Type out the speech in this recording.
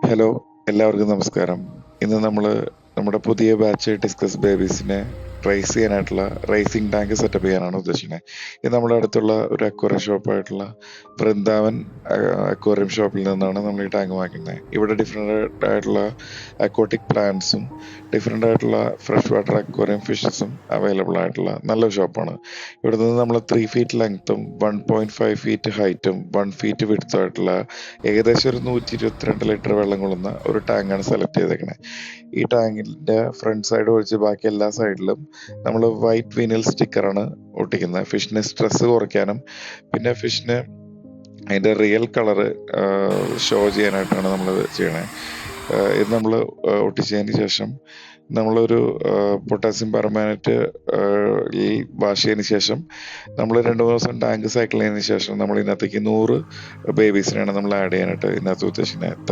Hello, എല്ലാവർക്കും നമസ്കാരം. ഇന്ന് നമ്മുടെ പുതിയ ബാച്ച് ഡിസ്കസ് ബേബീസിനെ റേസ് ചെയ്യാനായിട്ടുള്ള റേസിംഗ് ടാങ്ക് സെറ്റപ്പ് ചെയ്യാനാണ് ഉദ്ദേശിക്കുന്നത്. ഇത് നമ്മുടെ അടുത്തുള്ള ഒരു അക്വേറിയം ഷോപ്പായിട്ടുള്ള വൃന്ദാവൻ അക്വേറിയം ഷോപ്പിൽ നിന്നാണ് നമ്മൾ ഈ ടാങ്ക് വാങ്ങിക്കുന്നത്. ഇവിടെ ഡിഫറെൻ്റ് ആയിട്ടുള്ള അക്വാട്ടിക് പ്ലാന്റ്സും ഡിഫറെൻ്റ് ആയിട്ടുള്ള ഫ്രഷ് വാട്ടർ അക്വേറിയം ഫിഷസും അവൈലബിൾ ആയിട്ടുള്ള നല്ലൊരു ഷോപ്പാണ്. ഇവിടെ നിന്ന് നമ്മൾ 3 ഫീറ്റ് ലെങ്ത്തും 1.5 ഫീറ്റ് ഹൈറ്റും 1 ഫീറ്റ് വിഡ്ത്തും ആയിട്ടുള്ള ഏകദേശം ഒരു 122 ലിറ്റർ വെള്ളം കൊള്ളുന്ന ഒരു ടാങ്കാണ് സെലക്ട് ചെയ്തേക്കണേ. ഈ ടാങ്കിന്റെ ഫ്രണ്ട് സൈഡ് ഒഴിച്ച് ബാക്കി എല്ലാ സൈഡിലും നമ്മൾ വൈറ്റ് വിനിൽ സ്റ്റിക്കറാണ് ഒട്ടിക്കുന്നത്. ഫിഷിന് സ്ട്രെസ് കുറയ്ക്കാനും പിന്നെ ഫിഷിന് അതിന്റെ റിയൽ കളറ് ഷോ ചെയ്യാനായിട്ടാണ് നമ്മൾ ചെയ്യണേ. ഇത് നമ്മൾ ഒട്ടിച്ചതിന് ശേഷം നമ്മളൊരു പൊട്ടാസ്യം പെർമാനേറ്റ് ഈ വാഷ് ചെയ്തതിന് ശേഷം നമ്മൾ 2-3 ദിവസം ടാങ്ക് സൈക്കിൾ ചെയ്തതിന് ശേഷം നമ്മൾ ഇതിനകത്തേക്ക് 100 ബേബീസിനെയാണ് നമ്മൾ ആഡ് ചെയ്യാനായിട്ട് ഇതിനകത്ത് ഉദ്ദേശിക്കുന്നത്.